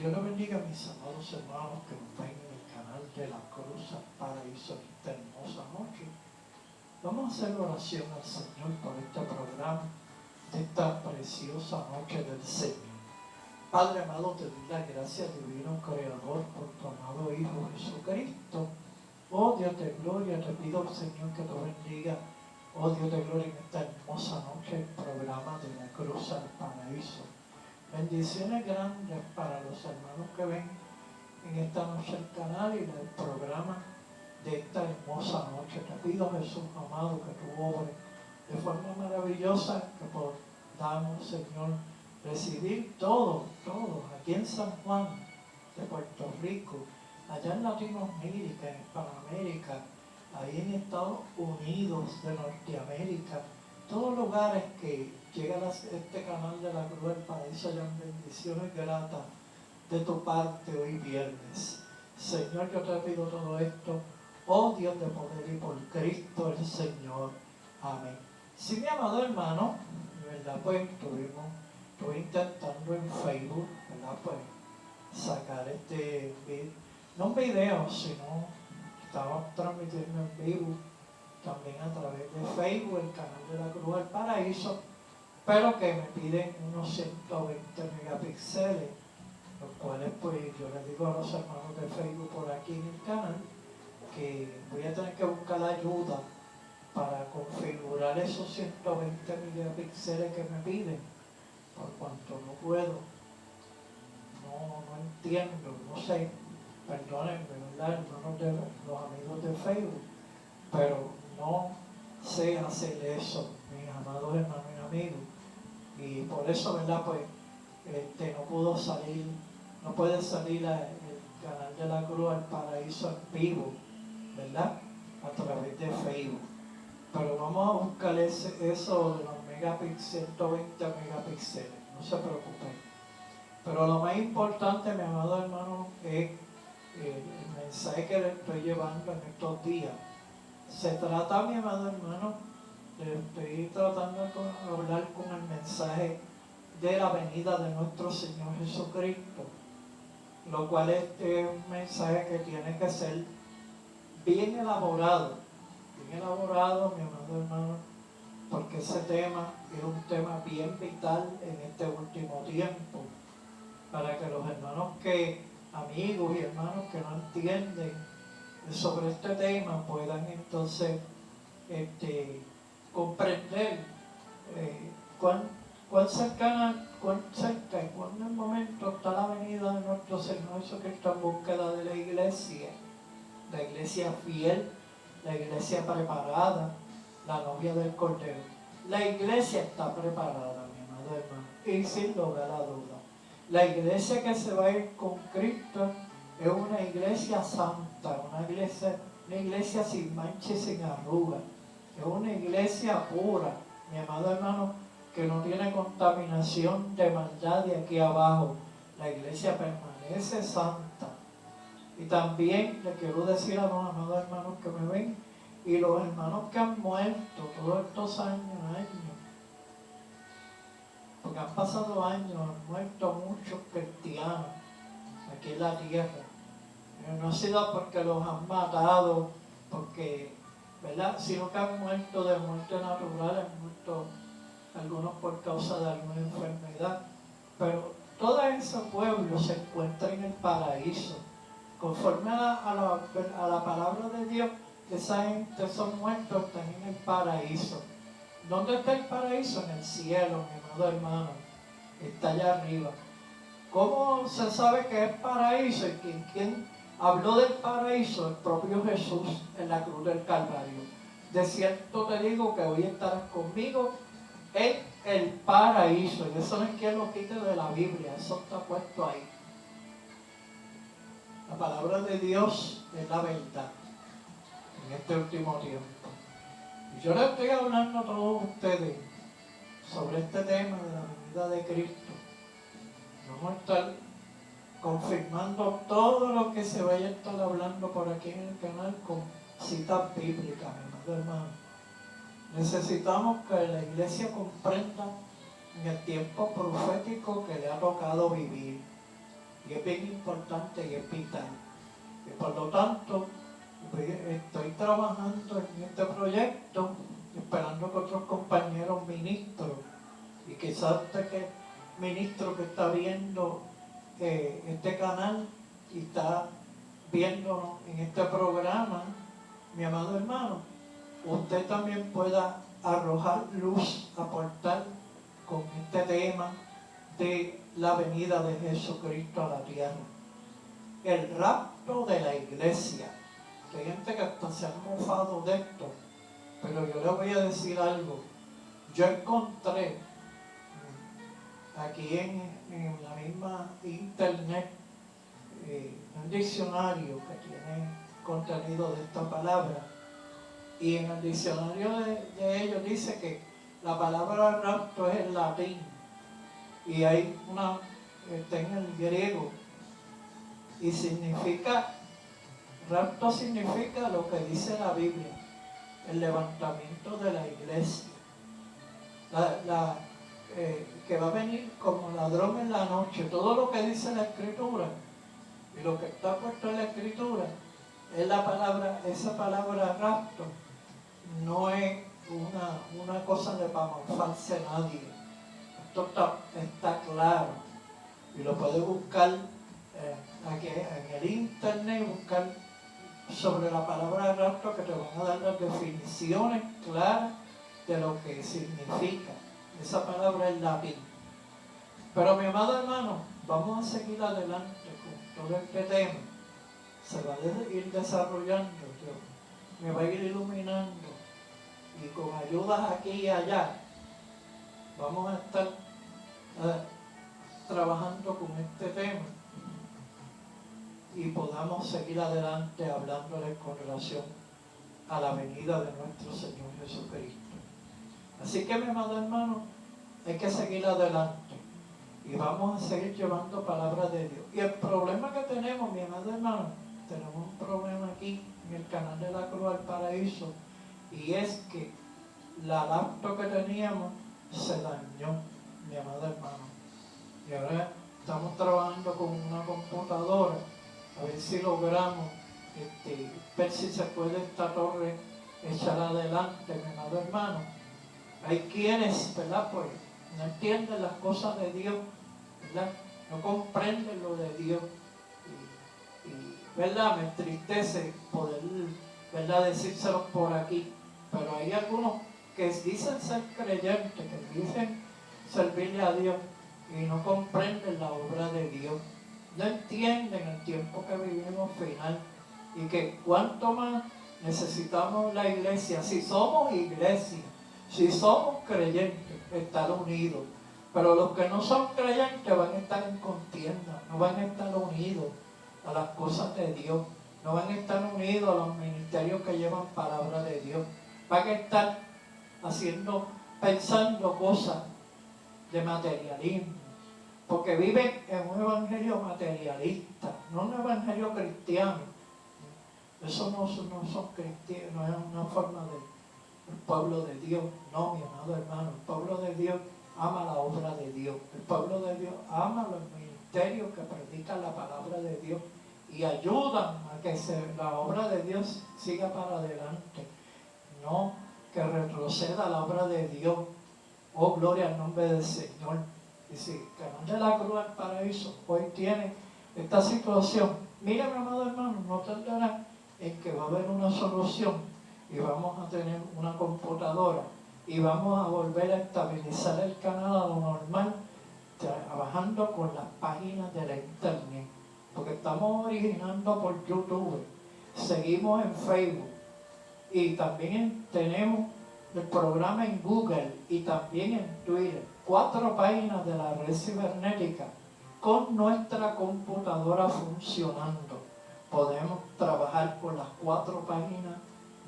Dios le bendiga a mis amados hermanos que nos ven en el canal de la Cruz al Paraíso esta hermosa noche. Vamos a hacer oración al Señor por este programa de esta preciosa noche del Señor. Padre amado, te doy las gracias, divino Creador, por tu amado Hijo Jesucristo. Oh Dios de gloria, te pido, Señor, que te bendiga. Oh Dios de gloria, en esta hermosa noche, el programa de la Cruz al Paraíso. Bendiciones grandes para los hermanos que ven en esta noche el canal y el programa de esta hermosa noche. Te pido, Jesús amado, que tu obres de forma maravillosa, que podamos, Señor, recibir todos aquí en San Juan de Puerto Rico, allá en Latinoamérica, en Hispanoamérica, ahí en Estados Unidos de Norteamérica, todos lugares que llega este canal de la Cruz del Paraíso, hayan bendiciones gratas de tu parte hoy viernes. Señor, yo te pido todo esto, oh Dios de poder y por Cristo el Señor. Amén. Sí, mi amado hermano, ¿verdad? Pues estuve intentando en Facebook, ¿verdad? Pues sacar no un video, sino estaba transmitiendo en vivo también a través de Facebook, el canal de la Cruz del Paraíso, pero que me piden unos 120 megapíxeles, los cuales pues yo les digo a los hermanos de Facebook por aquí en el canal que voy a tener que buscar la ayuda para configurar esos 120 megapíxeles que me piden, por cuanto no puedo, no entiendo, no sé, perdónenme, ¿verdad? Hermanos de los amigos de Facebook, pero no sé hacer eso, mis amados hermanos y amigos, y por eso, ¿verdad? Pues no puede salir el canal de la Cruz al Paraíso en vivo, ¿verdad? A través de Facebook. Pero vamos a buscar eso de los 120 megapíxeles, no se preocupen. Pero lo más importante, mi amado hermano, es el mensaje que les estoy llevando en estos días. Se trata, mi amado hermano, estoy tratando de hablar con el mensaje de la venida de nuestro Señor Jesucristo, lo cual es un mensaje que tiene que ser bien elaborado, mi amado hermano, porque ese tema es un tema bien vital en este último tiempo, para que los hermanos amigos y hermanos que no entienden sobre este tema puedan entonces comprender cuán cerca y cuán en el momento está la venida de nuestro Señor Jesucristo en búsqueda de la iglesia fiel, la iglesia preparada, la novia del Cordero. La iglesia está preparada, mi amado hermano, y sin lugar a duda. La iglesia que se va a ir con Cristo es una iglesia santa, una iglesia sin mancha y sin arruga. Es una iglesia pura, mi amado hermano, que no tiene contaminación de maldad de aquí abajo. La iglesia permanece santa. Y también le quiero decir a los amados hermanos que me ven y los hermanos que han muerto todos estos años, porque han pasado años, han muerto muchos cristianos aquí en la tierra. No ha sido porque los han matado, ¿verdad? Sino que han muerto de muerte natural, han muerto algunos por causa de alguna enfermedad. Pero todo ese pueblo se encuentra en el paraíso. Conforme a la palabra de Dios, esa gente, esos muertos, están en el paraíso. ¿Dónde está el paraíso? En el cielo, mi amado hermano. Está allá arriba. ¿Cómo se sabe que es paraíso? Y ¿quién habló del paraíso? El propio Jesús en la cruz del Calvario. De cierto te digo que hoy estarás conmigo en el paraíso. Y eso no es quien lo quite de la Biblia, eso está puesto ahí. La palabra de Dios es la verdad en este último tiempo. Y yo les estoy hablando a todos ustedes sobre este tema de la venida de Cristo. Vamos a estar confirmando todo lo que se vaya a estar hablando por aquí en el canal con citas bíblicas, mi amado hermano. Necesitamos que la iglesia comprenda en el tiempo profético que le ha tocado vivir. y es bien importante y es vital. Y por lo tanto, pues, estoy trabajando en este proyecto, esperando que otros compañeros ministros, y quizás usted que es ministro que está viendo este canal y está viéndonos en este programa, mi amado hermano, usted también pueda arrojar luz, aportar con este tema de la venida de Jesucristo a la tierra. El rapto de la iglesia. Hay gente que hasta se han mofado de esto, pero yo le voy a decir algo. Yo encontré aquí en la misma internet un diccionario que tiene contenido de esta palabra, y en el diccionario de ellos dice que la palabra rapto es el latín, y hay una está en el griego, y significa, rapto significa lo que dice la Biblia, el levantamiento de la iglesia, que va a venir como ladrón en la noche. Todo lo que dice la Escritura y lo que está puesto en la Escritura es la palabra, esa palabra rapto no es una cosa de para mofarse a nadie. Esto está claro y lo puede buscar aquí en el internet, buscar sobre la palabra rapto, que te van a dar las definiciones claras de lo que significa. Esa palabra es latín. Pero mi amado hermano, vamos a seguir adelante con todo este tema. Se va a ir desarrollando, Dios me va a ir iluminando, y con ayudas aquí y allá vamos a estar trabajando con este tema y podamos seguir adelante hablándoles con relación a la venida de nuestro Señor Jesucristo. Así que, mi amado hermano, hay que seguir adelante y vamos a seguir llevando palabras de Dios. Y el problema que tenemos, mi amado hermano, tenemos un problema aquí en el canal de la Cruz al Paraíso, y es que la laptop que teníamos se dañó, mi amado hermano, y ahora estamos trabajando con una computadora a ver si logramos ver si se puede esta torre echar adelante, mi amado hermano. Hay quienes, ¿verdad?, pues no entienden las cosas de Dios, ¿verdad? No comprenden lo de Dios, y ¿verdad?, me entristece poder, ¿verdad?, decírselos por aquí, pero hay algunos que dicen ser creyentes, que dicen servirle a Dios y no comprenden la obra de Dios, no entienden el tiempo que vivimos final, y que cuanto más necesitamos la iglesia, si somos iglesia, si somos creyentes, estar unidos. Pero los que no son creyentes van a estar en contienda, no van a estar unidos a las cosas de Dios, no van a estar unidos a los ministerios que llevan palabra de Dios, van a estar pensando cosas de materialismo, porque viven en un evangelio materialista, no un evangelio cristiano. Eso no son cristianos, no es una forma del pueblo de Dios. No, mi amado hermano, el pueblo de Dios ama la obra de Dios, el pueblo de Dios ama los ministerios que predican la palabra de Dios y ayudan a que la obra de Dios siga para adelante, no que retroceda la obra de Dios. Oh, gloria al nombre del Señor. Y si el canal de la Cruz al Paraíso hoy tiene esta situación, mira, mi amado hermano, no tardará en que va a haber una solución y vamos a tener una computadora y vamos a volver a estabilizar el canal a lo normal, trabajando con las páginas de la internet, porque estamos originando por YouTube, seguimos en Facebook y también tenemos el programa en Google y también en Twitter, 4 páginas de la red cibernética con nuestra computadora funcionando. Podemos trabajar con las 4 páginas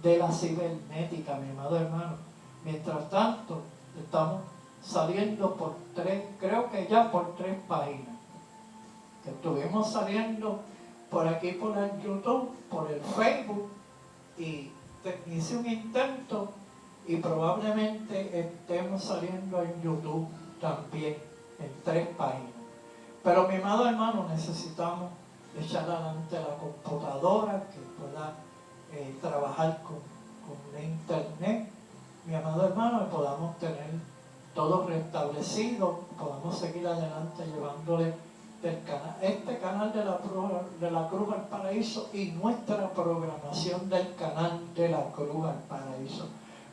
de la cibernética, mi amado hermano. Mientras tanto, estamos saliendo por 3, creo que ya por 3 páginas. Estuvimos saliendo por aquí, por el YouTube, por el Facebook, y hice un intento y probablemente estemos saliendo en YouTube también, en 3 páginas. Pero mi amado hermano, necesitamos echar adelante la computadora que pueda trabajar con la internet, mi amado hermano, y podamos tener todo restablecido, podamos seguir adelante llevándole este canal de la Cruz al Paraíso y nuestra programación del canal de la Cruz al Paraíso.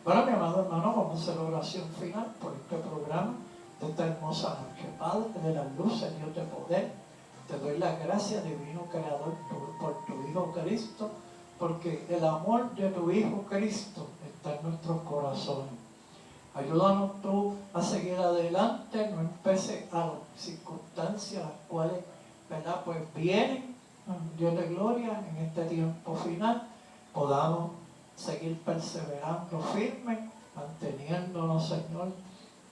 Bueno, mi amado hermano, vamos a hacer la oración final por este programa de esta hermosa noche. Padre de las luces, Dios de poder, te doy la gracia, divino Creador, por tu Hijo Cristo, porque el amor de tu Hijo Cristo está en nuestros corazones. Ayúdanos tú a seguir adelante, no empecé a las circunstancias las cuales, ¿verdad?, pues vienen, Dios de gloria, en este tiempo final, podamos seguir perseverando firme, manteniéndonos, Señor,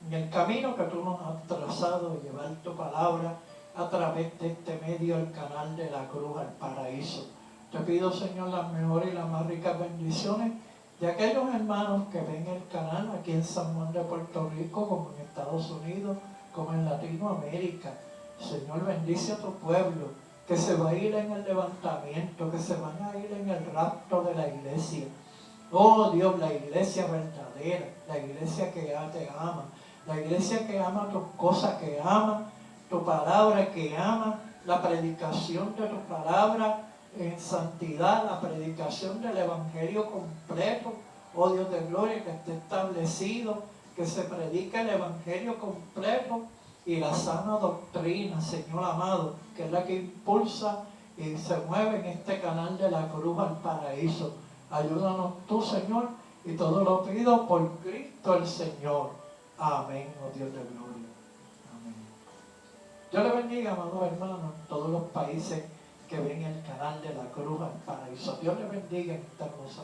en el camino que tú nos has trazado de llevar tu palabra a través de este medio, el canal de la Cruz al Paraíso. Te pido, Señor, las mejores y las más ricas bendiciones de aquellos hermanos que ven el canal aquí en San Juan de Puerto Rico, como en Estados Unidos, como en Latinoamérica. Señor, bendice a tu pueblo, que se va a ir en el levantamiento, que se van a ir en el rapto de la iglesia. Oh Dios, la iglesia verdadera, la iglesia que ya te ama, la iglesia que ama tus cosas, que ama tu palabra, que ama la predicación de tu palabra en santidad, la predicación del evangelio completo, oh Dios de gloria, que esté establecido, que se predique el evangelio completo y la sana doctrina, Señor amado, que es la que impulsa y se mueve en este canal de la Cruz al Paraíso. Ayúdanos tú, Señor, y todo lo pido por Cristo el Señor. Amén, oh Dios de gloria. Amén. Dios le bendiga, amados hermanos, en todos los países que ven el canal de la Cruz al Paraíso. Dios le bendiga en esta hermosa